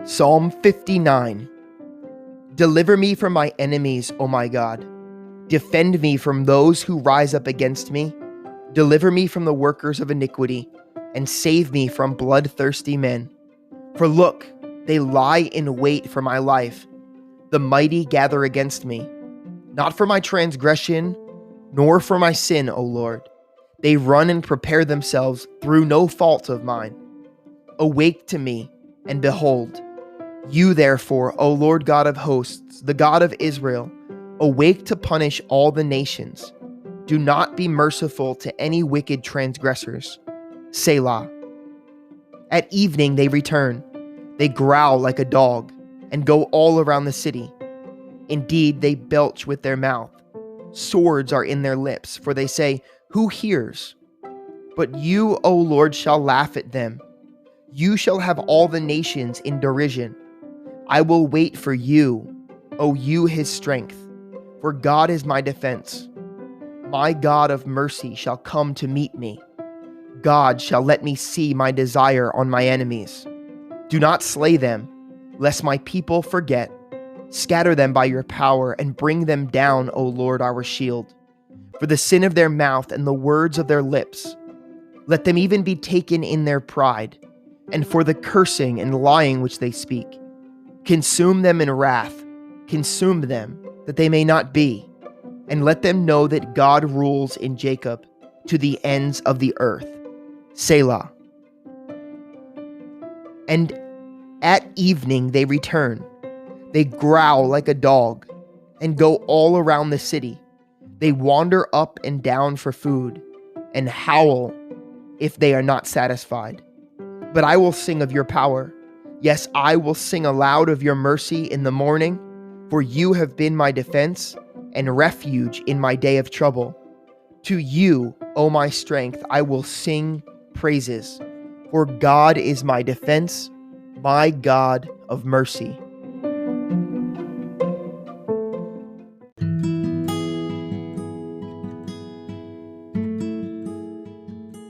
Psalm 59. Deliver me from my enemies, O my God. Defend me from those who rise up against me. Deliver me from the workers of iniquity, and save me from bloodthirsty men. For look, they lie in wait for my life. The mighty gather against me. Not for my transgression, nor for my sin, O Lord. They run and prepare themselves through no fault of mine. Awake to me, and behold. You therefore, O Lord God of hosts, the God of Israel, awake to punish all the nations. Do not be merciful to any wicked transgressors. Selah. At evening they return. They growl like a dog and go all around the city. Indeed, they belch with their mouth. Swords are in their lips, for they say, Who hears? But you, O Lord, shall laugh at them. You shall have all the nations in derision. I will wait for you, O you his strength, for God is my defense. My God of mercy shall come to meet me. God shall let me see my desire on my enemies. Do not slay them, lest my people forget. Scatter them by your power and bring them down, O Lord, our shield. For the sin of their mouth and the words of their lips, let them even be taken in their pride, and for the cursing and lying which they speak. Consume them in wrath, consume them, that they may not be, and let them know that God rules in Jacob to the ends of the earth. Selah. And at evening they return. They growl like a dog and go all around the city. They wander up and down for food and howl if they are not satisfied. But I will sing of your power. Yes, I will sing aloud of your mercy in the morning, for you have been my defense and refuge in my day of trouble. To you, O my strength, I will sing praises, for God is my defense, my God of mercy.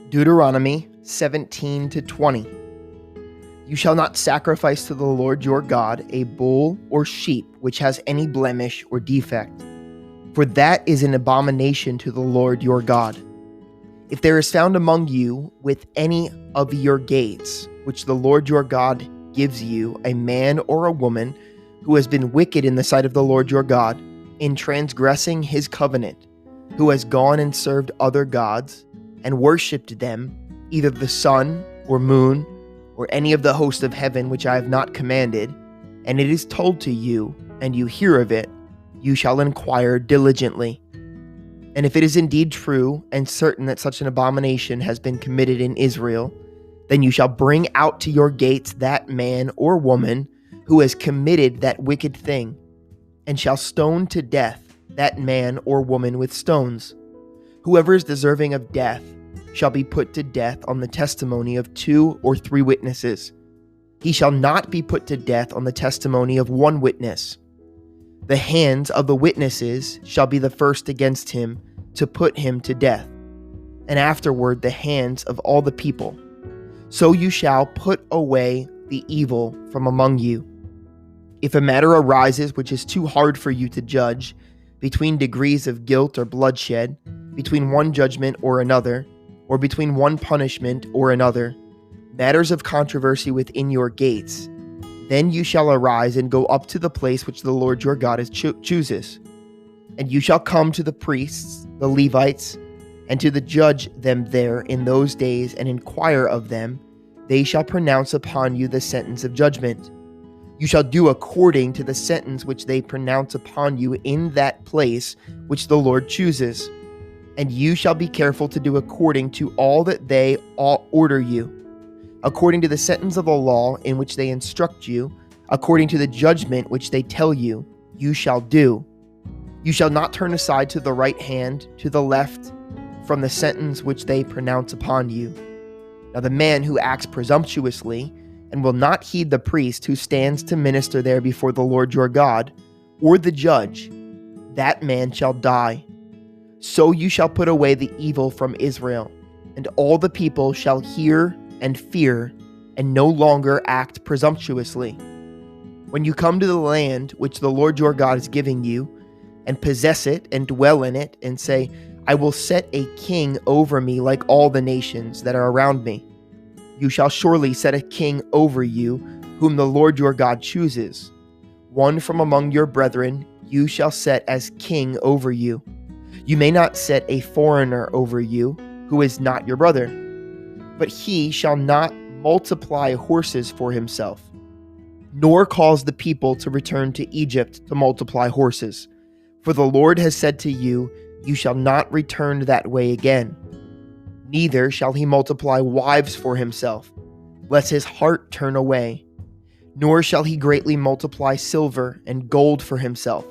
Deuteronomy 17-20. You shall not sacrifice to the Lord your God a bull or sheep which has any blemish or defect, for that is an abomination to the Lord your God. If there is found among you with any of your gates, which the Lord your God gives you, a man or a woman who has been wicked in the sight of the Lord your God, in transgressing his covenant, who has gone and served other gods and worshipped them, either the sun or moon, or any of the host of heaven which I have not commanded, and it is told to you, and you hear of it, you shall inquire diligently. And if it is indeed true and certain that such an abomination has been committed in Israel, then you shall bring out to your gates that man or woman who has committed that wicked thing, and shall stone to death that man or woman with stones. Whoever is deserving of death shall be put to death on the testimony of 2 or 3 witnesses. He shall not be put to death on the testimony of 1 witness. The hands of the witnesses shall be the first against him to put him to death, and afterward the hands of all the people. So you shall put away the evil from among you. If a matter arises which is too hard for you to judge, between degrees of guilt or bloodshed, between one judgment or another, or between one punishment or another, matters of controversy within your gates, then you shall arise and go up to the place which the Lord your God chooses. And you shall come to the priests, the Levites, and to the judge them there in those days, and inquire of them. They shall pronounce upon you the sentence of judgment. You shall do according to the sentence which they pronounce upon you in that place which the Lord chooses. And you shall be careful to do according to all that they all order you, according to the sentence of the law in which they instruct you, according to the judgment which they tell you, you shall do. You shall not turn aside to the right hand, to the left, from the sentence which they pronounce upon you. Now the man who acts presumptuously and will not heed the priest who stands to minister there before the Lord your God, or the judge, that man shall die. So you shall put away the evil from Israel. and all the people shall hear and fear, and no longer act presumptuously. When you come to the land which the Lord your God is giving you, and possess it and dwell in it, and say, I will set a king over me like all the nations that are around me. You shall surely set a king over you, whom the Lord your God chooses. One from among your brethren you shall set as king over you. You may not set a foreigner over you, who is not your brother. But he shall not multiply horses for himself, nor cause the people to return to Egypt to multiply horses. For the Lord has said to you, you shall not return that way again. Neither shall he multiply wives for himself, lest his heart turn away. Nor shall he greatly multiply silver and gold for himself.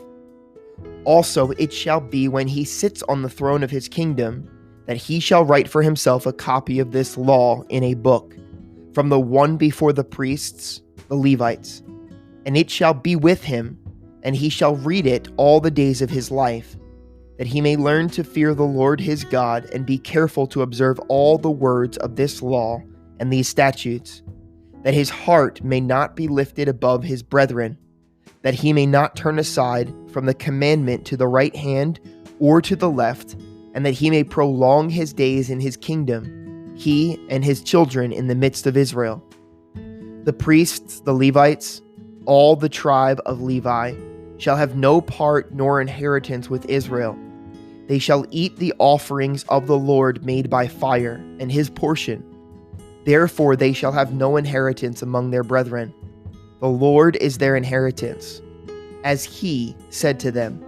Also it shall be when he sits on the throne of his kingdom, that he shall write for himself a copy of this law in a book, from the one before the priests, the Levites. And it shall be with him, and he shall read it all the days of his life, that he may learn to fear the Lord his God, and be careful to observe all the words of this law and these statutes, that his heart may not be lifted above his brethren, that he may not turn aside from the commandment to the right hand or to the left, and that he may prolong his days in his kingdom, he and his children in the midst of Israel. The priests, the Levites, all the tribe of Levi, shall have no part nor inheritance with Israel. They shall eat the offerings of the Lord made by fire, and his portion. Therefore they shall have no inheritance among their brethren. The Lord is their inheritance, as he said to them.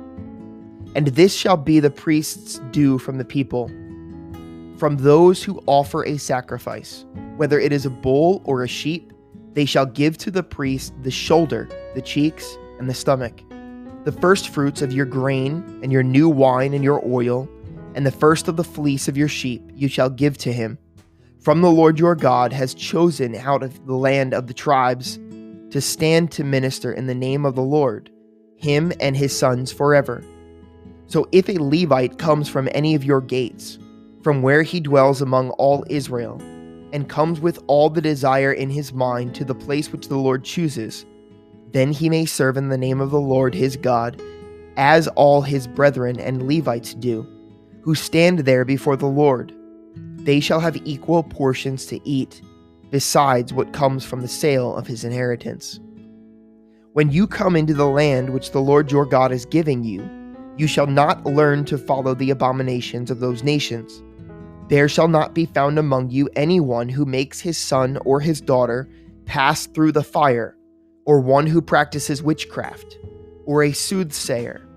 And this shall be the priest's due from the people, from those who offer a sacrifice, whether it is a bull or a sheep. They shall give to the priest the shoulder, the cheeks, and the stomach, the first fruits of your grain, and your new wine, and your oil, and the first of the fleece of your sheep you shall give to him. From the Lord your God has chosen out of the land of the tribes to stand to minister in the name of the Lord, him and his sons forever. So if a Levite comes from any of your gates, from where he dwells among all Israel, and comes with all the desire in his mind to the place which the Lord chooses, then he may serve in the name of the Lord his God, as all his brethren and Levites do, who stand there before the Lord. They shall have equal portions to eat, besides what comes from the sale of his inheritance. When you come into the land which the Lord your God is giving you, you shall not learn to follow the abominations of those nations. There shall not be found among you anyone who makes his son or his daughter pass through the fire, or one who practices witchcraft, or a soothsayer,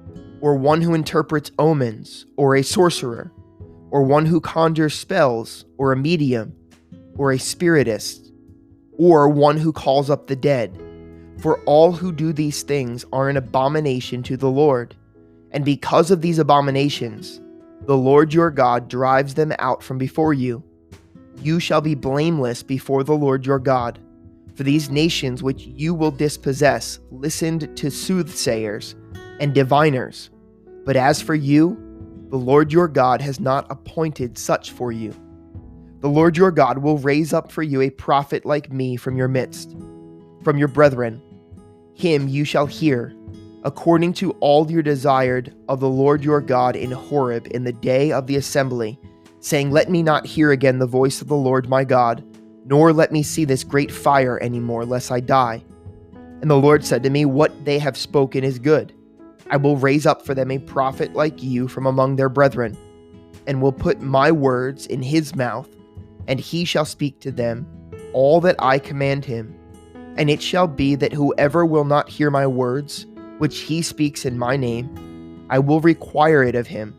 or one who interprets omens, or a sorcerer, or one who conjures spells, or a medium, or a spiritist, or one who calls up the dead. For all who do these things are an abomination to the Lord. And because of these abominations, the Lord your God drives them out from before you. You shall be blameless before the Lord your God. For these nations which you will dispossess listened to soothsayers and diviners. But as for you, the Lord your God has not appointed such for you. The Lord your God will raise up for you a prophet like me from your midst, from your brethren. Him you shall hear, according to all you desired of the Lord your God in Horeb in the day of the assembly, saying, Let me not hear again the voice of the Lord my God, nor let me see this great fire any more, lest I die. And the Lord said to me, What they have spoken is good. I will raise up for them a prophet like you from among their brethren, and will put my words in his mouth, and he shall speak to them all that I command him. And it shall be that whoever will not hear my words, which he speaks in my name, I will require it of him.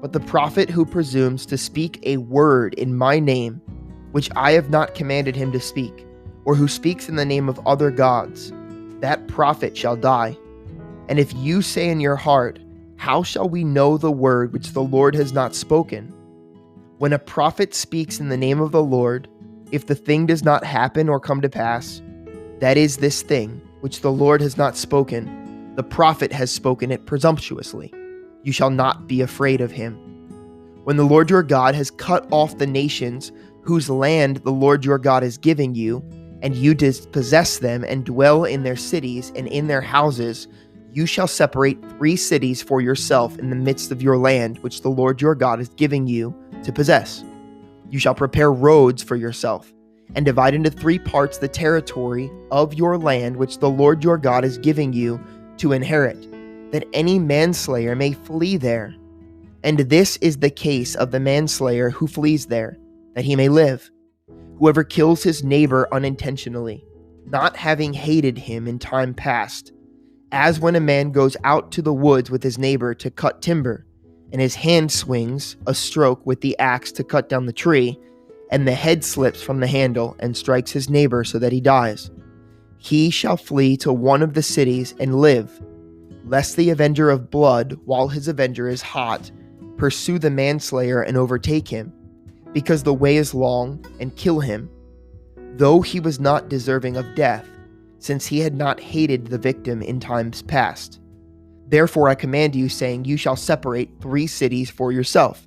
But the prophet who presumes to speak a word in my name, which I have not commanded him to speak, or who speaks in the name of other gods, that prophet shall die. And if you say in your heart, How shall we know the word which the Lord has not spoken? When a prophet speaks in the name of the Lord, if the thing does not happen or come to pass, that is this thing which the Lord has not spoken, the prophet has spoken it presumptuously. You shall not be afraid of him. When the Lord your God has cut off the nations whose land the Lord your God is giving you, and you dispossess them and dwell in their cities and in their houses, you shall separate 3 cities for yourself in the midst of your land, which the Lord your God is giving you to possess. You shall prepare roads for yourself, and divide into 3 parts the territory of your land, which the Lord your God is giving you to inherit, that any manslayer may flee there. And this is the case of the manslayer who flees there, that he may live. Whoever kills his neighbor unintentionally, not having hated him in time past, as when a man goes out to the woods with his neighbor to cut timber, and his hand swings a stroke with the axe to cut down the tree, and the head slips from the handle and strikes his neighbor so that he dies. He shall flee to one of the cities and live, lest the avenger of blood, while his avenger is hot, pursue the manslayer and overtake him, because the way is long, and kill him, though he was not deserving of death, since he had not hated the victim in times past. Therefore I command you, saying, you shall separate 3 cities for yourself.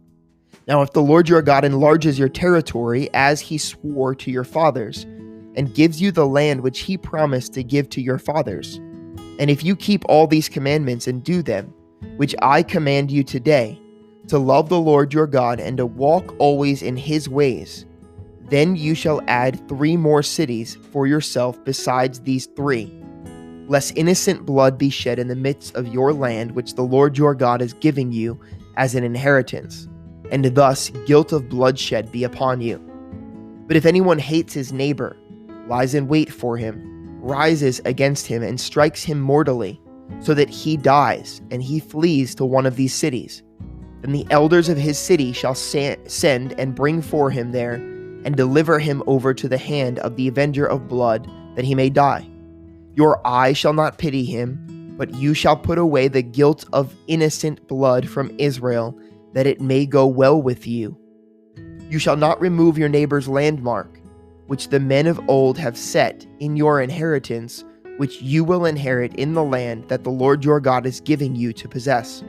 Now if the Lord your God enlarges your territory, as he swore to your fathers, and gives you the land which he promised to give to your fathers, and if you keep all these commandments and do them, which I command you today, to love the Lord your God and to walk always in his ways, then you shall add 3 more cities for yourself besides these 3, lest innocent blood be shed in the midst of your land which the Lord your God is giving you as an inheritance, and thus guilt of bloodshed be upon you. But if anyone hates his neighbor, lies in wait for him, rises against him, and strikes him mortally, so that he dies, and he flees to one of these cities, then the elders of his city shall send and bring for him there, and deliver him over to the hand of the avenger of blood, that he may die. Your eye shall not pity him, but you shall put away the guilt of innocent blood from Israel, that it may go well with you. You shall not remove your neighbor's landmark, which the men of old have set in your inheritance, which you will inherit in the land that the Lord your God is giving you to possess.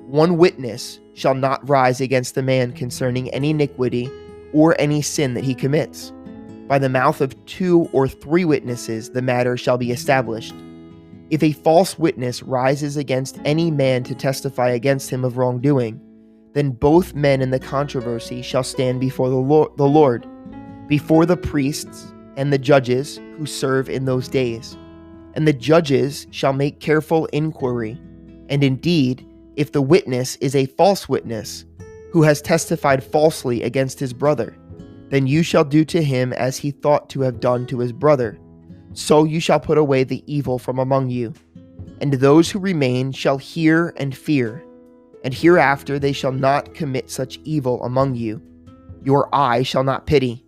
One witness shall not rise against the man concerning any iniquity or any sin that he commits. By the mouth of 2 or 3 witnesses the matter shall be established. If a false witness rises against any man to testify against him of wrongdoing, then both men in the controversy shall stand before the Lord, before the priests and the judges who serve in those days. And the judges shall make careful inquiry. And indeed, if the witness is a false witness, who has testified falsely against his brother, then you shall do to him as he thought to have done to his brother. So you shall put away the evil from among you. And those who remain shall hear and fear, and hereafter they shall not commit such evil among you. Your eye shall not pity.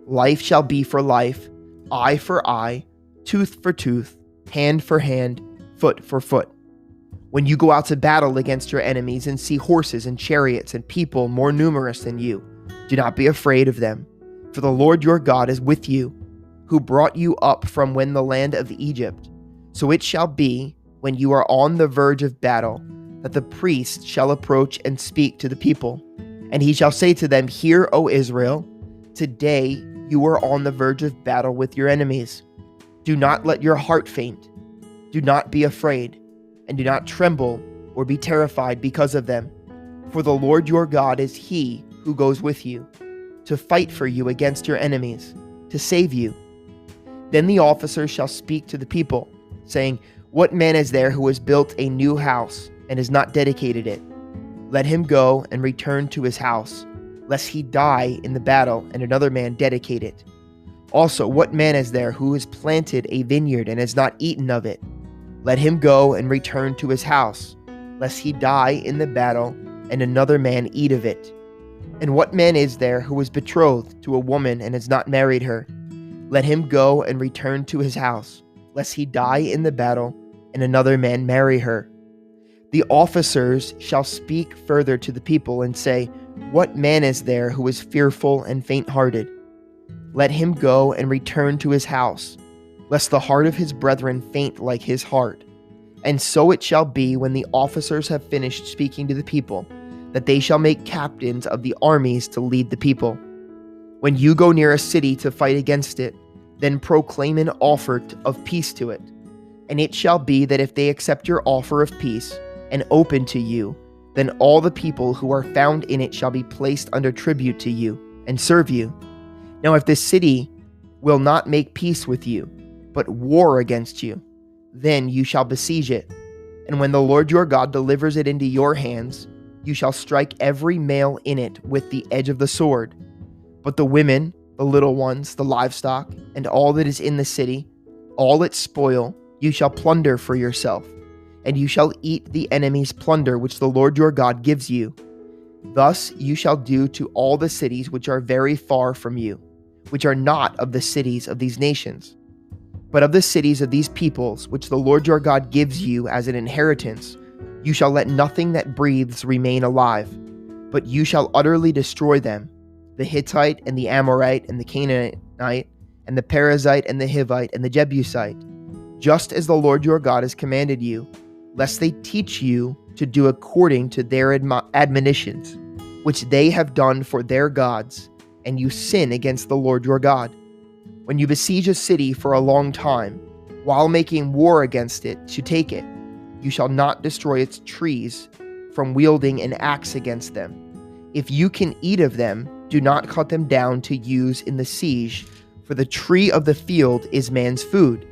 Life shall be for life, eye for eye, tooth for tooth, hand for hand, foot for foot. When you go out to battle against your enemies and see horses and chariots and people more numerous than you, do not be afraid of them, for the Lord your God is with you, who brought you up from the land of Egypt. So it shall be, when you are on the verge of battle, that the priest shall approach and speak to the people. And he shall say to them, Hear, O Israel, today you are on the verge of battle with your enemies. Do not let your heart faint. Do not be afraid, and do not tremble or be terrified because of them. For the Lord your God is he who goes with you, to fight for you against your enemies, to save you. Then the officers shall speak to the people, saying, What man is there who has built a new house and has not dedicated it? Let him go and return to his house, lest he die in the battle and another man dedicate it. Also, what man is there who has planted a vineyard and has not eaten of it? Let him go and return to his house, lest he die in the battle and another man eat of it. And what man is there who is betrothed to a woman and has not married her? Let him go and return to his house, lest he die in the battle and another man marry her. The officers shall speak further to the people and say, What man is there who is fearful and faint-hearted? Let him go and return to his house, lest the heart of his brethren faint like his heart. And so it shall be when the officers have finished speaking to the people, that they shall make captains of the armies to lead the people. When you go near a city to fight against it, then proclaim an offer of peace to it. And it shall be that if they accept your offer of peace and open to you, then all the people who are found in it shall be placed under tribute to you and serve you. Now if this city will not make peace with you, but war against you, then you shall besiege it. And when the Lord your God delivers it into your hands, you shall strike every male in it with the edge of the sword. But the women, the little ones, the livestock, and all that is in the city, all its spoil, you shall plunder for yourself, and you shall eat the enemy's plunder which the Lord your God gives you. Thus you shall do to all the cities which are very far from you, which are not of the cities of these nations, but of the cities of these peoples which the Lord your God gives you as an inheritance. You shall let nothing that breathes remain alive, but you shall utterly destroy them, the Hittite and the Amorite and the Canaanite and the Perizzite and the Hivite and the Jebusite, just as the Lord your God has commanded you, lest they teach you to do according to their admonitions, which they have done for their gods, and you sin against the Lord your God. When you besiege a city for a long time, while making war against it to take it, you shall not destroy its trees from wielding an axe against them. If you can eat of them, do not cut them down to use in the siege, for the tree of the field is man's food.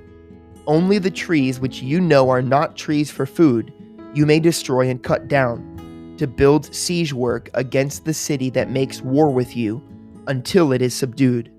Only the trees which you know are not trees for food, you may destroy and cut down, to build siege work against the city that makes war with you, until it is subdued.